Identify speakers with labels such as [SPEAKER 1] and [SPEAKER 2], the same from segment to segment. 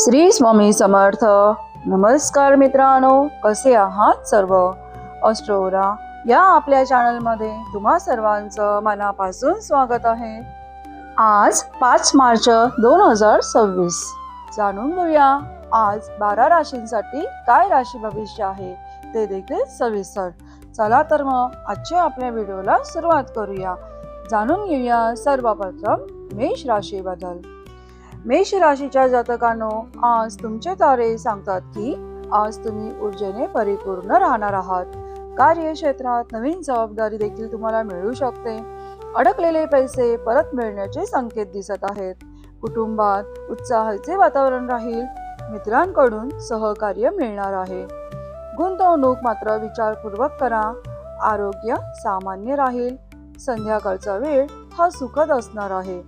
[SPEAKER 1] श्री स्वामी समर्थ. नमस्कार मित्रांनो, कसे आहात सर्व? अस्ट्रोरा या आपल्या चॅनलमध्ये तुम्हा सर्वांचं मनापासून स्वागत आहे. आज 5 मार्च 2026. जाणून घेऊया आज 12 राशींसाठी काय राशी भविष्य आहे ते देखील सविस्तर. चला तर मग आजच्या आपल्या व्हिडिओला सुरुवात करूया. जाणून घेऊया सर्वप्रथम मेष राशीबद्दल. मेष राशीच्या जातकांनो, आज तुमचे तारे सांगतात की आज तुम्ही ऊर्जेने परिपूर्ण राहणार आहात. कार्यक्षेत्रात नवीन जबाबदारी देखील तुम्हाला मिळू शकते. अडकलेले पैसे परत मिळण्याचे संकेत दिसत आहेत. कुटुंबात उत्साहाचे वातावरण राहील. मित्रांकडून सहकार्य मिळणार आहे. गुंतवणूक मात्र विचारपूर्वक करा. आरोग्य सामान्य राहील. संध्याकाळचा वेळ हा सुखद असणार आहे.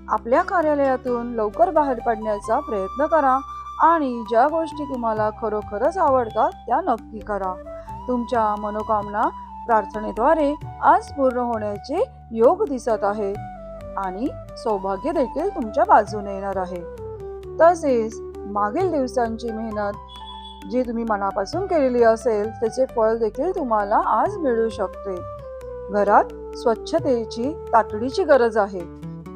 [SPEAKER 1] आपल्या कार्यालयातून लवकर बाहेर पडण्याचा प्रयत्न करा आणि ज्या गोष्टी तुम्हाला खरोखरच आवडतात त्या नक्की करा. तुमच्या मनोकामना प्रार्थनेद्वारे आज पूर्ण होण्याचे योग दिसत आहे आणि सौभाग्य देखील तुमच्या बाजूने येणार आहे. तसेच मागील दिवसांची मेहनत जी तुम्ही मनापासून केलेली असेल त्याचे फळ देखील तुम्हाला आज मिळू शकते. घरात स्वच्छतेची तातडीची गरज आहे,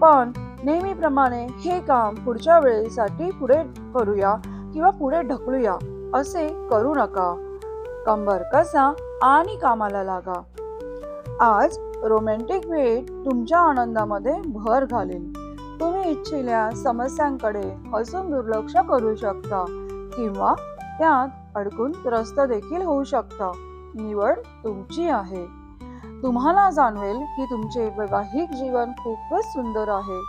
[SPEAKER 1] पण नेहमीप्रमाणे हे काम पुढच्या वेळेसाठी पुढे करूया किंवा पुढे ढकलूया असे करू नका. कंबर कसा आणि कामाला लागा. आज रोमॅन्टिक वेळ तुमच्या आनंदामध्ये भर घालेल. तुम्ही इच्छिलेल्या समस्यांकडे हसून दुर्लक्ष करू शकता किंवा त्यात अडकून त्रस्त देखील होऊ शकता. निवड तुमची आहे. तुम्हाला जाणवेल की तुमचे वैवाहिक जीवन खूपच सुंदर आहे.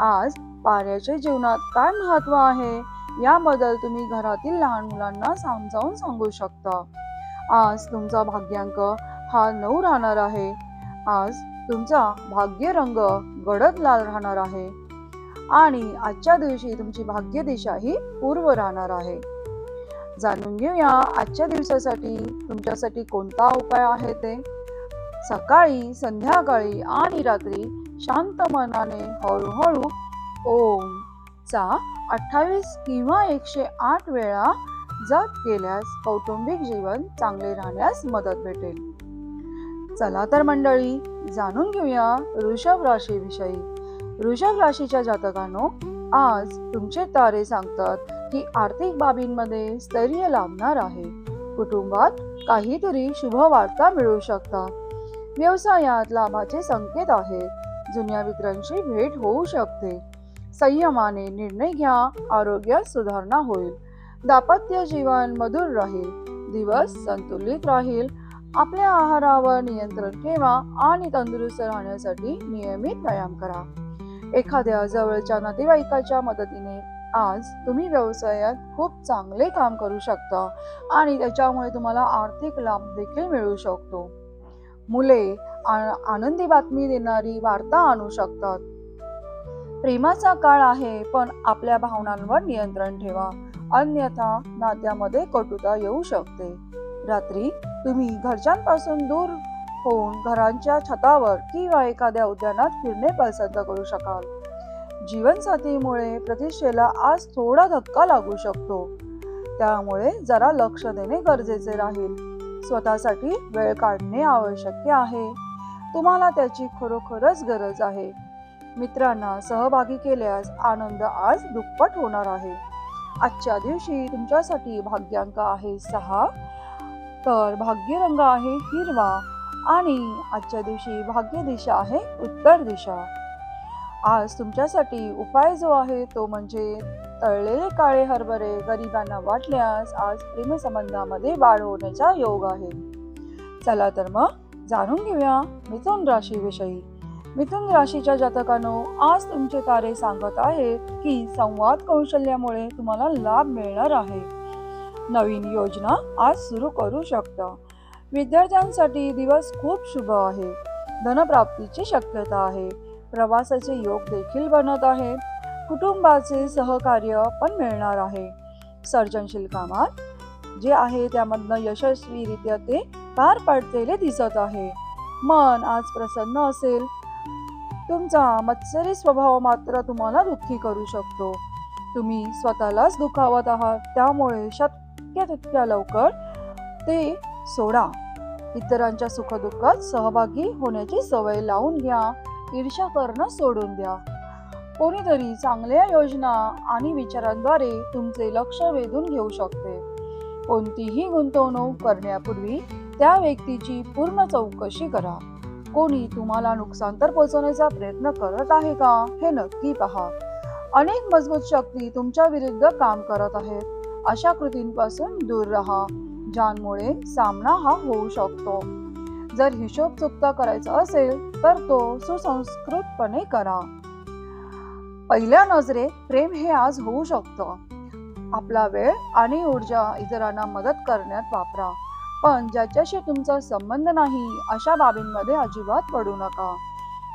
[SPEAKER 1] आज पाऱ्याच्या जीवनात काय महत्व आहे याबद्दल तुम्ही घरातील लहान मुलांना समजावून सांगू शकता. आज तुमचा भाग्यांक हा 9 राहणार आहे. आज तुमचा भाग्य रंग गडद लाल राहणार आहे आणि आजच्या दिवशी तुमची भाग्य दिशा ही पूर्व राहणार आहे. जाणून घेऊया आजच्या दिवसासाठी तुमच्यासाठी कोणता उपाय आहे ते. सकाळी, संध्याकाळी आणि रात्री शांत मनाने हळूहळू ओम चा 28 किंवा 108 वेळा जप केल्यास कौटुंबिक जीवन चांगले राहण्यास मदत भेटेल. चला तर मंडळी, जाणून घेऊया वृषभ राशीविषयी. वृषभ राशीच्या जातकांनो, आज तुमचे तारे सांगतात की आर्थिक बाबींमध्ये स्थैर्य लाभणार आहे. कुटुंबात काहीतरी शुभ वार्ता मिळू शकतात. व्यवसायात लाभाचे संकेत आहेत. जुन्या मित्रांची भेट होऊ शकते. संयमाने निर्णय घ्या. आरोग्यात सुधारणा होईल. दाम्पत्य जीवन मधुर राहील. दिवस संतुलित राहील. आपल्या आहारावर नियंत्रण ठेवा आणि तंदुरुस्त राहण्यासाठी नियमित व्यायाम करा. एखाद्या जवळच्या नातेवाईकाच्या मदतीने आज तुम्ही व्यवसायात खूप चांगले काम करू शकता आणि त्याच्यामुळे तुम्हाला आर्थिक लाभ देखील मिळू शकतो. मुले आनंदी बातमी देणारी वार्ता आणू शकतात. प्रेमाचा काळ आहे, पण आपल्या भावनांवर नियंत्रण ठेवा, अन्यथा नात्यामध्ये कटुता येऊ शकते. रात्री तुम्ही घरच्यांपासून दूर होऊन घराच्या छतावर किंवा एखाद्या उद्यानात फिरणे पसंत करू शकाल. जीवनसाथीमुळे प्रतिष्ठेला आज थोडा धक्का लागू शकतो, त्यामुळे जरा लक्ष देणे गरजेचे राहील. स्वतःसाठी वेळ काढणे आवश्यक आहे. तुम्हाला त्याची खरोखरच गरज आहे. मित्रांना सहभागी केल्यास आनंद आज दुप्पट होणार आहे. आजच्या दिवशी तुमच्यासाठी भाग्यांक आहे 6, तर भाग्य रंग आहे हिरवा आणि आजच्या दिवशी भाग्य दिशा आहे उत्तर दिशा. आज तुमच्यासाठी उपाय जो आहे तो म्हणजे तळलेले काळे हरभरे गरिबांना वाटल्यास आज प्रेमसंबंधामध्ये वाढ होण्याचा योग आहे. चला तर मग जाणून घेऊया मिथुन राशीविषयी. मिथुन राशीच्या जातकांनो, आज तुमचे तारे सांगत आहेत की संवाद कौशल्यामुळे तुम्हाला लाभ मिळणार आहे. नवीन योजना आज सुरू करू शकता. विद्यार्थ्यांसाठी दिवस खूप शुभ आहे. धनप्राप्तीची शक्यता आहे. प्रवासाचे योग देखील बनत आहेत. कुटुंबाचे सहकार्य पण मिळणार आहे. सर्जनशील कामात जे आहे त्यामधनं यशस्वीरित्या ते पार पडलेले दिसत आहे. मन आज प्रसन्न असेल. तुमचा मत्सरी स्वभाव मात्र तुम्हाला दुःखी करू शकतो. तुम्ही स्वतःलाच दुखावत आहात, त्यामुळे शक्य तितक्या लवकर ते सोडा. इतरांच्या सुखदुःखात सहभागी होण्याची सवय लावून घ्या. ईर्ष्या करणं सोडून द्या. कोणीतरी चांगल्या योजना आणि विचारांद्वारे तुमचे लक्ष वेधून घेऊ शकते. कोणतीही गुंतवणूक करण्यापूर्वी त्या व्यक्तीची पूर्ण चौकशी करा. कोणी तुम्हाला नुकसान तर पोहोचवण्याचा प्रयत्न करत आहे का हे नक्की पहा. अनेक मजबूत शक्ती तुमच्या विरुद्ध काम करत आहेत. अशा कृतींपासून दूर राहा, ज्यामुळे सामना हा होऊ शकतो. जर हिशोब चुकता करायचा असेल तर तो सुसंस्कृतपणे करा. पहिल्या नजरेत प्रेम हे आज होऊ शकतं. आपला वेळ आणि ऊर्जा इतरांना मदत करण्यात वापरा, पण ज्याच्याशी तुमचा संबंध नाही अशा बाबींमध्ये अजिबात पडू नका.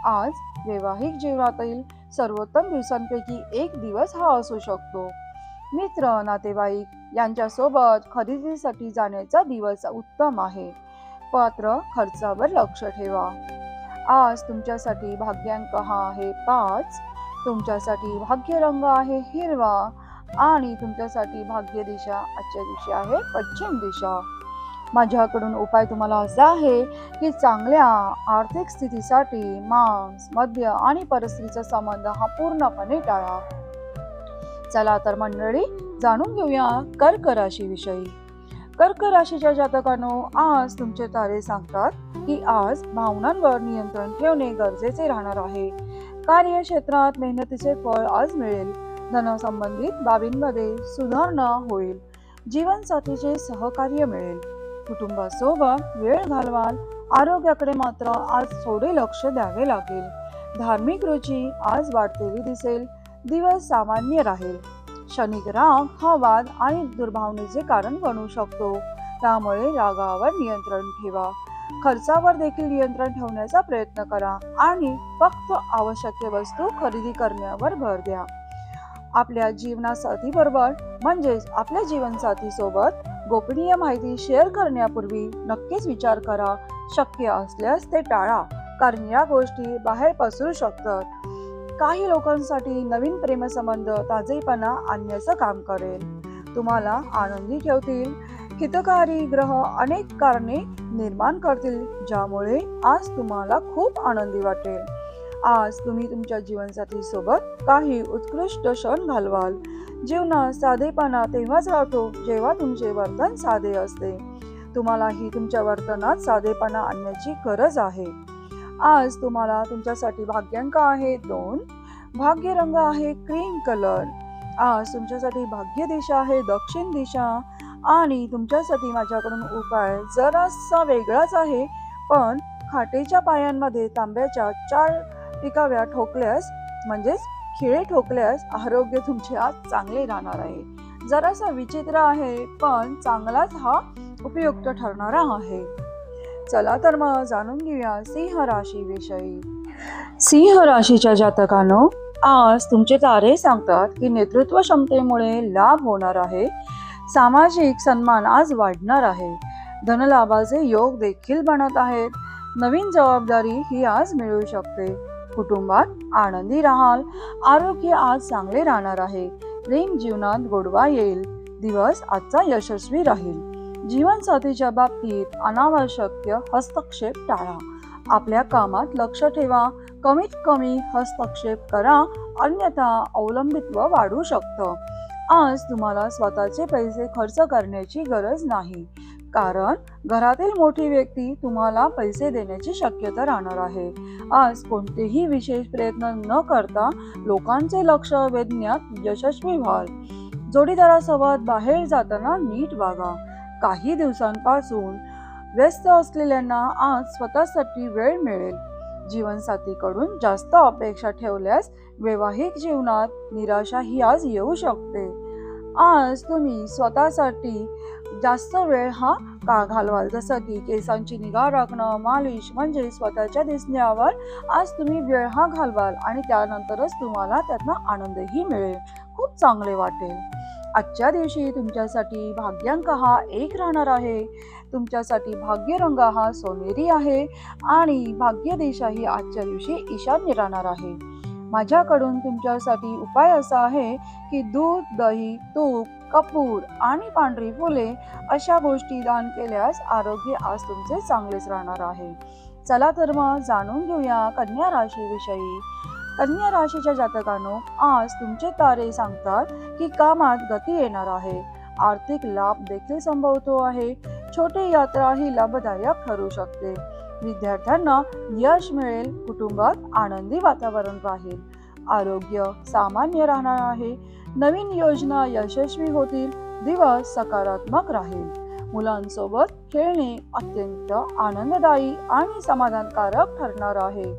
[SPEAKER 1] आज वैवाहिक जीवनातील सर्वोत्तम दिवसांपैकी एक दिवस हा असू शकतो. मित्र, नातेवाईक यांच्यासोबत खरेदीसाठी जाण्याचा दिवस उत्तम आहे. मात्र खर्चावर लक्ष ठेवा. आज तुमच्यासाठी भाग्यांक हा आहे 5. तुमच्यासाठी भाग्य रंग आहे हिरवा आणि तुमच्यासाठी भाग्य दिशा आजच्या दिवशी आहे पश्चिम दिशा. माझ्याकडून उपाय तुम्हाला असा आहे की चांगल्या आर्थिक स्थितीसाठी मांस, मद्य आणि परस्त्रीचा संबंध हा पूर्णपणे टाळा. चला तर मंडळी, जाणून घेऊया कर्क राशीविषयी. कर्क राशीच्या जातकांनो, आज तुमचे तारे सांगतात की आज भावनांवर नियंत्रण ठेवणे गरजेचे राहणार आहे. कार्यक्षेत्रात मेहनतीचे फळ आज मिळेल. धनसंबंधित बाबींमध्ये सुधारणा होईल. जीवनसाथीचे सहकार्य मिळेल. कुटुंबासोबत वेळ घालवाल. आरोग्याकडे मात्र आज थोडे लक्ष द्यावे लागेल. धार्मिक रुची आज वाढतेली दिसेल. दिवस सामान्य राहील. क्षणिक राग हा वाद आणि दुर्भावनेचे कारण बनू शकतो, त्यामुळे रागावर नियंत्रण ठेवा. खर्चावर देखील नियंत्रण ठेवण्याचा प्रयत्न करा आणि फक्त आवश्यक वस्तू खरेदी करण्यावर भर द्या. आपल्या जीवनसाथी बरोबर म्हणजेच आपल्या जीवनसाथी सोबत गोपनीय माहिती शेअर करण्यापूर्वी नक्कीच विचार करा. शक्य असल्यास ते टाळा, कारण या गोष्टी बाहेर पसरू शकतात. काही लोकांसाठी नवीन प्रेमसंबंध ताजेपणा आणण्याचं काम करेल, तुम्हाला आनंदी ठेवतील. हितकारी ग्रह अनेक कारणे निर्माण करतील, ज्यामुळे आज तुम्हाला खूप आनंदी वाटेल. आज तुम्ही तुमच्या जीवनसाथी सोबत काही उत्कृष्ट क्षण घालवाल. जीवनात साधेपणा तेव्हाच राहतो जेव्हा तुमचे वर्तन साधे असते. तुम्हालाही तुमच्या वर्तनात साधेपणा आणण्याची गरज आहे. आज तुम्हाला तुमच्यासाठी भाग्यांक आहे 2. भाग्य रंग आहे क्रीम कलर. आज तुमच्यासाठी भाग्य दिशा आहे दक्षिण दिशा आणि तुमच्यासाठी माझ्याकडून उपाय जरासा वेगळाच आहे, पण खाटेच्या पायांमध्ये तांब्याच्या 4 टिकाव्या ठोकल्यास म्हणजेच खिळे ठोकल्यास आरोग्य तुमचे आज चांगले राहणार आहे. जरासा विचित्र आहे, पण चांगलाच हा उपयुक्त ठरणारा आहे. चला तर मग जाणून घेऊया सिंह राशीविषयी. सिंह राशीच्या जातकांनो, आज तुमचे तारे सांगतात की नेतृत्व क्षमतेमुळे लाभ होणार आहे. सामाजिक सन्मान आज वाढणार आहे. धनलाभाचे योग देखील बनत आहेत. नवीन जबाबदारी ही आज मिळू शकते. कुटुंबात आनंदी राहाल. आरोग्य आज चांगले राहणार आहे. प्रेम जीवनात गोडवा येईल. दिवस आजचा यशस्वी राहील. जीवनसाथीच्या बाबतीत अनावश्यक हस्तक्षेप टाळा. आपल्या कामात लक्ष ठेवा. कमीत कमी हस्तक्षेप करा, अन्यथा अवलंबित्व वाढू शकतं. आज तुम्हाला स्वतःचे पैसे खर्च करण्याची गरज नाही, कारण घरातील मोठी व्यक्ती तुम्हाला पैसे देण्याची शक्यता राहणार आहे. आज कोणतेही विशेष प्रयत्न न करता लोकांचे लक्ष वेधण्यात यशस्वी व्हाल. जोडीदारासोबत बाहेर जाताना नीट वागा. काही दिवसांपासून व्यस्त असलेल्यांना आज स्वतःसाठी वेळ मिळेल. जीवनसाथीकडून जास्त अपेक्षा ठेवल्यास वैवाहिक जीवनात निराशा ही आज येऊ शकते. आज तुम्ही स्वतःसाठी जास्त वेळ का घालवाल, जसं की केसांची निगा राखणं, मालिश म्हणजे स्वतःच्या दिसण्यावर आज तुम्ही वेळ घालवाल आणि त्यानंतरच तुम्हाला त्यातनं आनंदही मिळेल. खूप चांगले वाटेल. आजच्या दिवशी तुमच्यासाठी भाग्यांक हा 1 राहणार आहे. तुमच्यासाठी भाग्य रंग हा सोनेरी आहे आणि भाग्य दिशा ही आजच्या दिवशी ईशान्य राहणार आहे. माझ्याकडून तुमच्यासाठी उपाय असा आहे की दूध, दही, तूप, कपूर आणि पांढरी फुले अशा गोष्टी दान केल्यास आरोग्य आज तुमचे चांगलेच राहणार आहे. चला तर मग जाणून घेऊया कन्या राशीविषयी. कन्या राशीच्या जातकांनो, आज तुमचे तारे सांगतात की कामात गती येणार आहे. आर्थिक लाभ देखील संभवतो आहे. छोटी यात्रा ही लाभदायक ठरू शकते. विद्यार्थ्यांना यश मिळेल. कुटुंबात आनंदी वातावरण राहील. आरोग्य सामान्य राहणार आहे. नवीन योजना यशस्वी होतील. दिवस सकारात्मक राहील. मुलांसोबत खेळणे अत्यंत आनंददायी आणि समाधानकारक ठरणार आहे.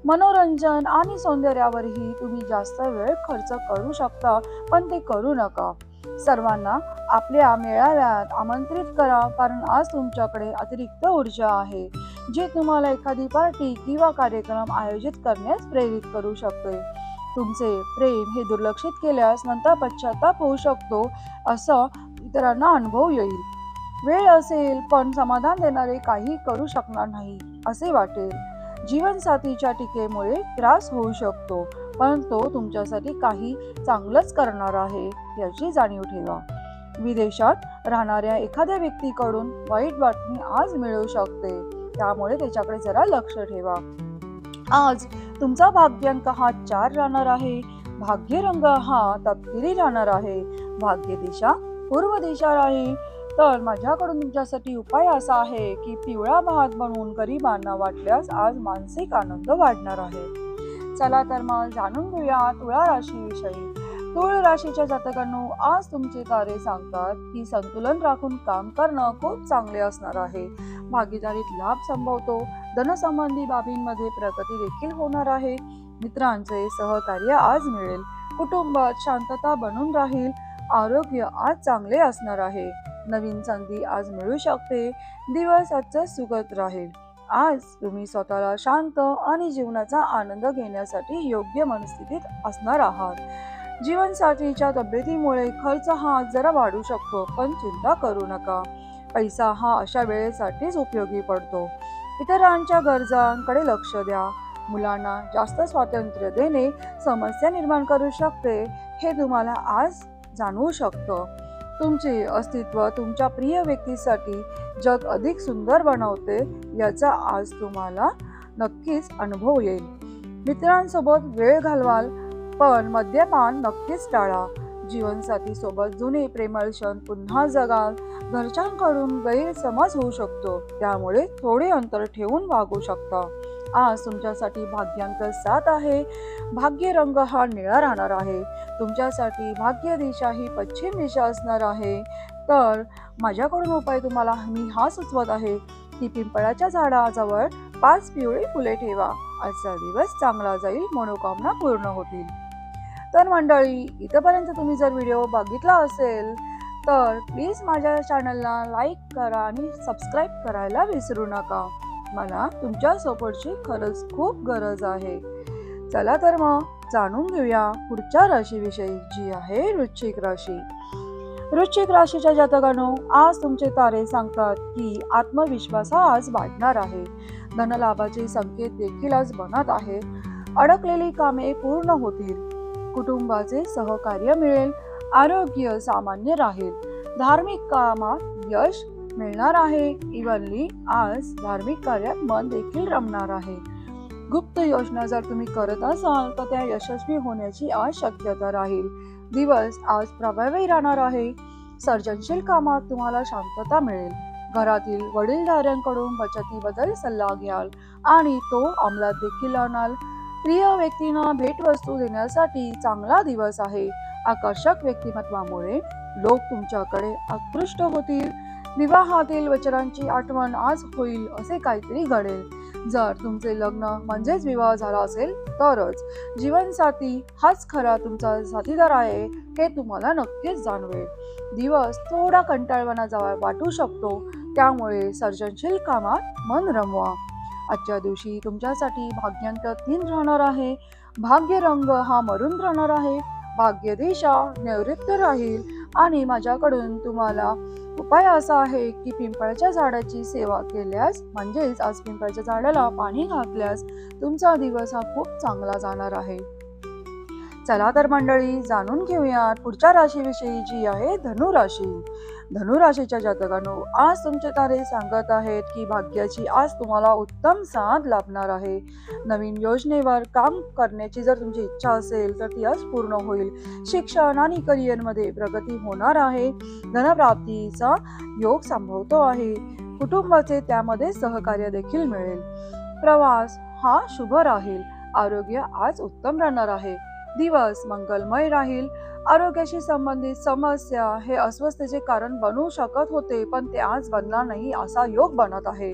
[SPEAKER 1] मनोरंजन आणि सौंदर्यावरही तुम्ही जास्त वेळ खर्च करू शकता, पण ते करू नका. सर्वांना आपल्या मेळाव्यात आमंत्रित करा, कारण आज तुमच्याकडे अतिरिक्त ऊर्जा आहे, जे तुम्हाला एखादी पार्टी किंवा कार्यक्रम आयोजित करण्यास प्रेरित करू शकते. तुमचे प्रेम हे दुर्लक्षित केल्यास नंतर पश्चाताप होऊ शकतो, असं इतरांना अनुभव येईल. वेळ असेल पण समाधान देणारे काही करू शकणार नाही असे वाटेल. जीवनसाथीच्या टीकेमुळे त्रास होऊ शकतो, पण तो तुमच्यासाठी काही चांगलंच करणार आहे याची जाणीव ठेवा. विदेशात राहणाऱ्या एखाद्या व्यक्तीकडून वाईट बातमी आज मिळू शकते, त्यामुळे त्याच्याकडे जरा लक्ष ठेवा. आज तुमचा भाग्यांक हा 4 राहणार आहे. भाग्य रंग हा तपकिरी राहणार आहे. भाग्य दिशा पूर्व दिशा राहील. तर माझ्याकडून तुमच्यासाठी उपाय असा आहे की पिवळा भात बनवून गरिबांना वाटल्यास आज मानसिक आनंद वाढणार आहे. चला तर मग जाणून घेऊया तुळा राशीविषयी. तुळ राशीच्या जातकांनो, आज तुमचे तारे सांगतात की संतुलन राखून काम करणं खूप चांगले असणार आहे. भागीदारीत लाभ संभवतो. धनसंबंधी बाबींमध्ये प्रगती देखील होणार आहे. मित्रांचे सहकार्य आज मिळेल. कुटुंबात शांतता बनून राहील. आरोग्य आज चांगले असणार आहे. नवीन संधी आज मिळू शकते. दिवस आजचा सुखद राहील. आज तुम्ही स्वतःला शांत आणि जीवनाचा आनंद घेण्यासाठी योग्य मनस्थितीत असणार आहात. जीवनसाथीच्या तब्येतीमुळे खर्च हा जरा वाढू शकतो, पण चिंता करू नका. पैसा हा अशा वेळेसाठीच उपयोगी पडतो. इतरांच्या गरजांकडे लक्ष द्या. मुलांना जास्त स्वातंत्र्य देणे समस्या निर्माण करू शकते, हे तुम्हाला आज जाणवू शकतं. तुमचे अस्तित्व तुमच्या प्रिय व्यक्तीसाठी जग अधिक सुंदर बनवते, याचा आज तुम्हाला नक्कीच अनुभव येईल. मित्रांसोबत वेळ घालवाल, पण मद्यपान नक्कीच टाळा. जीवनसाथी सोबत जुने प्रेमळ क्षण पुन्हा जगाल. घरच्यांकडून गैरसमज होऊ शकतो, त्यामुळे थोडे अंतर ठेवून वागू शकता. आज तुमच्यासाठी भाग्यांक 7 आहे. भाग्य रंग हा निळा राहणार आहे. तुमच्यासाठी भाग्य दिशा ही पश्चिम दिशा असणार आहे. तर माझ्याकडून उपाय तुम्हाला मी हा सुचवत आहे की पिंपळाच्या झाडाजवळ 5 पिवळी फुले ठेवा. आजचा दिवस चांगला जाईल. मनोकामना पूर्ण होतील. तर मंडळी, इथपर्यंत तुम्ही जर व्हिडिओ बघितला असेल तर प्लीज माझ्या चॅनलला लाईक करा आणि सबस्क्राईब करायला विसरू नका. मला तुमच्या सपोर्टची खरंच खूप गरज आहे. चला तर मग जाणून घेऊया पुढच्या राशीविषयी, जी आहे वृश्चिक राशी. वृश्चिक राशीच्या जातकांनो, आज तुमचे तारे सांगतात की आत्मविश्वास हा आज वाढणार आहे. धनलाभाचे संकेत देखील आज बनत आहे. अडकलेली कामे पूर्ण होतील. कुटुंबाचे सहकार्य मिळेल. आरोग्य सामान्य राहील. धार्मिक कामात यश मिळणार आहे. इव्हनली आज धार्मिक कार्यात मन देखील रमणार आहे. गुप्त योजना जर तुम्ही करत असाल तर त्या यशस्वी होण्याची आज शक्यता राहील. दिवस आज प्रभावी राहणार आहे. सर्जनशील कामात तुम्हाला शांतता मिळेल. घरातील वडीलधाऱ्यांकडून बचतीबद्दल सल्ला घ्याल आणि तो अंमलात देखील आणाल. प्रिय व्यक्तींना भेटवस्तू देण्यासाठी चांगला दिवस आहे. आकर्षक व्यक्तिमत्वामुळे लोक तुमच्याकडे आकृष्ट होतील. विवाहातील वचनांची आठवण आज होईल असे काहीतरी घडेल. जर तुमचे लग्न म्हणजेच विवाह झाला असेल तरच. जीवनसाथी हाच खरा तुमचा साथीदार आहे, हे तुम्हाला नक्कीच जाणवेल. दिवस थोडा कंटाळवाणा वाटू शकतो, त्यामुळे सर्जनशील कामात मन रमवा. आजच्या दिवशी तुमच्यासाठी भाग्यांक 3 राहणार आहे. भाग्य रंग हा मरून राहणार आहे. भाग्य दिशा नैऋत्य राहील. आणि माझ्याकडून तुम्हाला उपाय असा आहे की पिंपळाच्या झाडाची सेवा केल्यास, म्हणजेच आज पिंपळाच्या झाडाला पाणी घातल्यास तुमचा दिवस हा खूप चांगला जाणार आहे. चला तर मंडळी, जाणून घेऊयात पुढच्या राशीविषयी, जी आहे धनुराशी. धनुराशीच्या जातकांनो, आज तुमचे तारे सांगत आहेत की भाग्याची आज तुम्हाला उत्तम साथ लाभणार आहे. नवीन योजनेवर काम करण्याची जर तुमची इच्छा असेल तर ती आज पूर्ण होईल. शिक्षण आणि करिअरमध्ये प्रगती होणार आहे. धनप्राप्तीचा योग संभवतो आहे. कुटुंबाचे त्यामध्ये सहकार्य देखील मिळेल. प्रवास हा शुभ राहील. आरोग्य आज उत्तम राहणार आहे. दिवस मंगलमय राहील. आरोग्याशी संबंधित समस्या हे अस्वस्थतेचे कारण बनू शकत होते, पण ते आज बनणार नाही असा योग बनत आहे.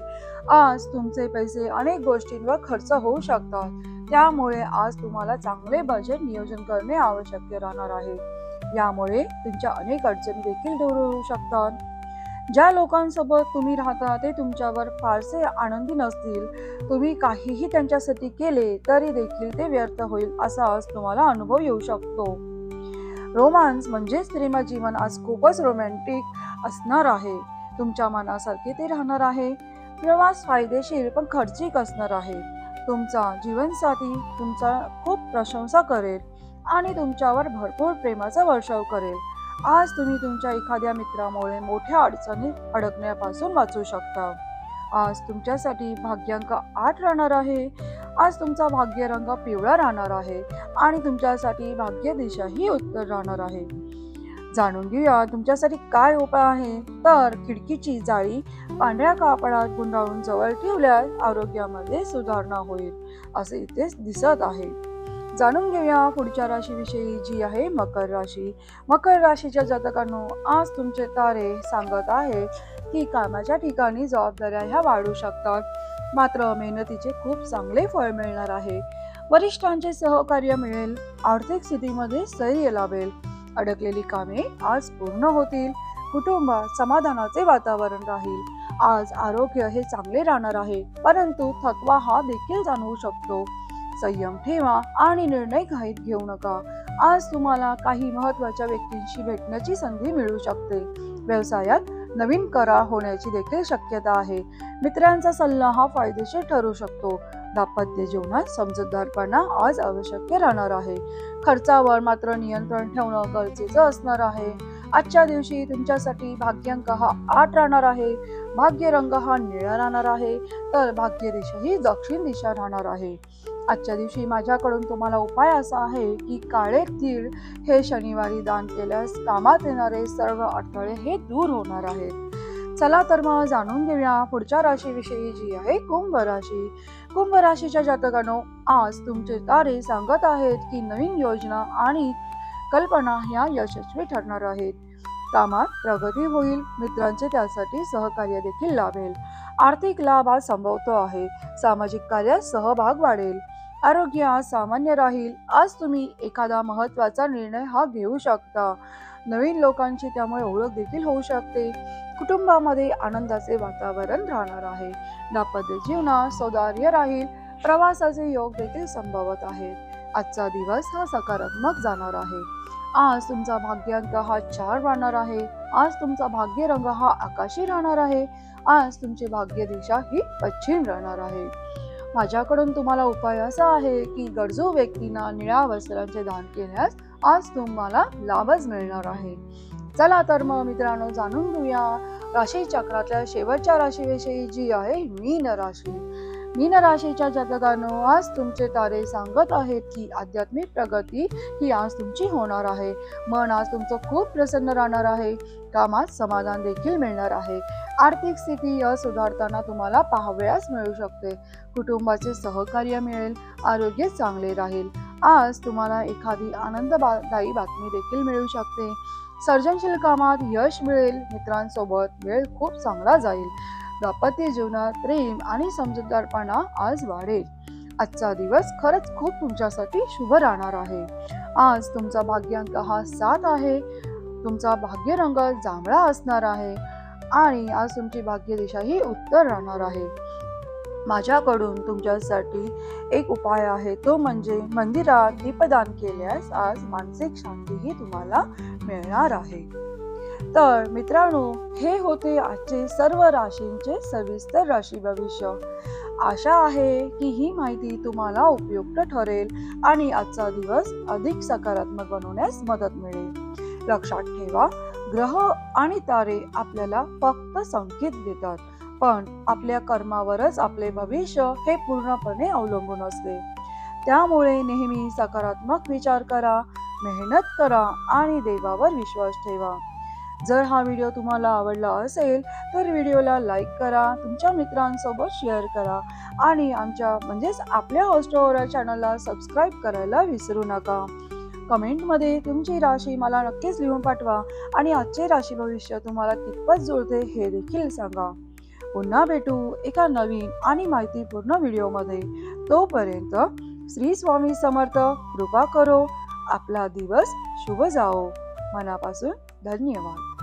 [SPEAKER 1] आज तुमचे पैसे अनेक गोष्टींवर खर्च होऊ शकतात. त्यामुळे आज तुम्हाला चांगले बजेट नियोजन करणे आवश्यक राहणार आहे. यामुळे तुमच्या अनेक अडचणी देखील दूर होऊ शकतात. ज्या लोकांसोबत तुम्ही राहता ते तुमच्यावर फारसे आनंदी नसतील. तुम्ही काहीही त्यांच्यासाठी केले तरी देखील ते व्यर्थ होईल असा आज तुम्हाला अनुभव येऊ शकतो. रोमांस म्हणजे प्रेम जीवन आज खूपच रोमॅन्टिक असणार आहे. तुमच्या मनासारखे ते राहणार आहे. प्रवास फायदेशीर पण खर्चिक असणार आहे. तुमचा जीवनसाथी तुमचा खूप प्रशंसा करेल आणि तुमच्यावर भरपूर प्रेमाचा वर्षाव करेल. आज तुम्ही तुमच्या एखाद्या मित्रामुळे मोठ्या अडचणीत अडकण्यापासून वाचू शकता. आज तुमच्यासाठी भाग्यांक 8 राहणार आहे. आज तुमचा भाग्य रंग पिवळा राहणार आहे आणि तुमच्यासाठी भाग्य दिशा ही उत्तर राहणार आहे. जाणून घेऊया तुमच्यासाठी काय उपाय आहे. तर खिडकीची जाळी पांढऱ्या कापडात गुंडाळून जवळ ठेवल्यास आरोग्यामध्ये सुधारणा होईल असे इथे दिसत आहे. जाणून घेऊया पुढच्या राशीविषयी, जी आहे मकर राशी. मकर राशीच्या जातकांनो, आज तुमचे तारे सांगत आहेत की कामाच्या ठिकाणी जबाबदाऱ्या ह्या वाढू शकतात. मात्र मेहनतीचे खूप चांगले फळ मिळणार आहे. वरिष्ठांचे सहकार्य मिळेल. आर्थिक स्थितीमध्ये स्थैर्य लाभेल. अडकलेली कामे आज पूर्ण होतील. कुटुंबात समाधानाचे वातावरण राहील. आज आरोग्य हे चांगले राहणार आहे, परंतु थकवा हा देखील जाणवू शकतो. संयम ठेवा आणि निर्णय घाईत घेऊ नका. आज तुम्हाला काही महत्त्वाच्या व्यक्तींशी भेटण्याची संधी मिळू शकते. व्यवसायात नवीन करार होण्याची देखील शक्यता आहे. मित्रांचा सल्ला हा फायदेशीर ठरू शकतो. दाम्पत्य जीवनात समजूतदारपणा आज आवश्यक राहणार आहे. खर्चावर मात्र नियंत्रण ठेवणं गरजेचं असणार आहे. आजच्या दिवशी तुमच्यासाठी भाग्यांक हा 8 राहणार आहे. भाग्य रंग हा निळा राहणार आहे. तर भाग्य दिशा ही दक्षिण दिशा राहणार आहे. आजच्या दिवशी माझ्याकडून तुम्हाला उपाय असा आहे की काळे तीळ हे शनिवारी दान केल्यास कामात येणारे सर्व अडथळे हे दूर होणार आहेत. चला तर मग जाणून घेऊया पुढच्या राशीविषयी, जी आहे कुंभ राशी. कुंभ राशीच्या जातकांनो, आज तुमचे तारे सांगत आहेत की नवीन योजना आणि कल्पना ह्या यशस्वी ठरणार आहेत. कामात प्रगती होईल. मित्रांचे त्यासाठी सहकार्य देखील लाभेल. आर्थिक लाभ आज संभवतो आहे. सामाजिक कार्यात सहभाग वाढेल. आरोग्य आज सामान्य राहील. आज तुम्ही एखादा महत्त्वाचा निर्णय हा घेऊ शकता. नवीन लोकांची त्यामुळे ओळख देखील होऊ शकते. कुटुंबामध्ये आनंदाचे वातावरण राहणार आहे. दाम्पत्य जीवनात सौहार्द राहील. प्रवासाचे योग देखील संभवत आहेत. आजचा दिवस हा सकारात्मक जाणार आहे. आज तुमचा भाग्यांक हा 4 राहणार आहे. आज तुमचा भाग्य रंग हा आकाशी राहणार आहे. आज तुमची भाग्य दिशा ही पश्चिम राहणार आहे. माझ्याकडून तुम्हाला उपाय असा आहे की गरजू व्यक्तींना निळ्या वस्त्रांचे दान केल्यास आज तुम्हाला लाभच मिळणार आहे. चला तर मग मित्रांनो, जाणून घेऊया राशी चक्रातल्या शेवटच्या राशीविषयी, जी आहे मीन राशी. मीन राशीच्या जातकांनो, आज तुमचे तारे सांगत आहेत की आध्यात्मिक प्रगती ही आज तुमची होणार आहे. मन आज तुमचं खूप प्रसन्न राहणार आहे. कामात समाधान देखील मिळणार आहे. आर्थिक स्थिती सुधारताना तुम्हाला पाहावयास मिळू शकते. कुटुंबाचे सहकार्य मिळेल. आरोग्य चांगले राहील. आज तुम्हाला एखादी आनंददायी बातमी देखील मिळू शकते. सर्जनशील कामात यश मिळेल. मित्रांसोबत वेळ खूप चांगला जाईल. दाम्पत्य जीवनात प्रेम आणि समजूतदारपणा आज वाढेल. आजचा दिवस खरंच खूप तुमच्यासाठी शुभ राहणार आहे. आज तुमचा भाग्यांक हा 7 आहे. तुमचा भाग्य रंग जांभळा असणार आहे आणि आज तुमची भाग्य दिशा ही उत्तर राहणार आहे. माझ्याकडून तुमच्यासाठी एक उपाय आहे, तो म्हणजे मंदिरात दीपदान केल्यास आज मानसिक शांती ही तुम्हाला मिळणार आहे. तर मित्रांनो, हे होते आजचे सर्व राशींचे सविस्तर राशी भविष्य. आशा आहे की ही माहिती तुम्हाला उपयुक्त ठरेल आणि आजचा दिवस अधिक सकारात्मक बनवण्यास मदत मिळेल. लक्षात ठेवा, ग्रह आणि तारे आपल्याला फक्त संकेत देतात, पण आपल्या कर्मावरच आपले भविष्य हे पूर्णपणे अवलंबून असते. त्यामुळे नेहमी सकारात्मक विचार करा, मेहनत करा आणि देवावर विश्वास ठेवा. जर हा व्हिडिओ तुम्हाला आवडला असेल तर व्हिडिओला लाईक करा, तुमच्या मित्रांसोबत शेअर करा आणि आपल्या ऑस्ट्रोरा चॅनलला सबस्क्राईब करायला विसरू नका. कमेंटमध्ये तुमची राशी मला नक्कीच लिहून पाठवा आणि आजचे राशी भविष्य तुम्हाला कितपत जुळते हे देखील सांगा. पुन्हा भेटू एका नवीन आणि माहितीपूर्ण व्हिडिओमध्ये. तोपर्यंत श्री स्वामी समर्थ, कृपा करो. आपला दिवस शुभ जाओ. मनापासून धन्यवाद.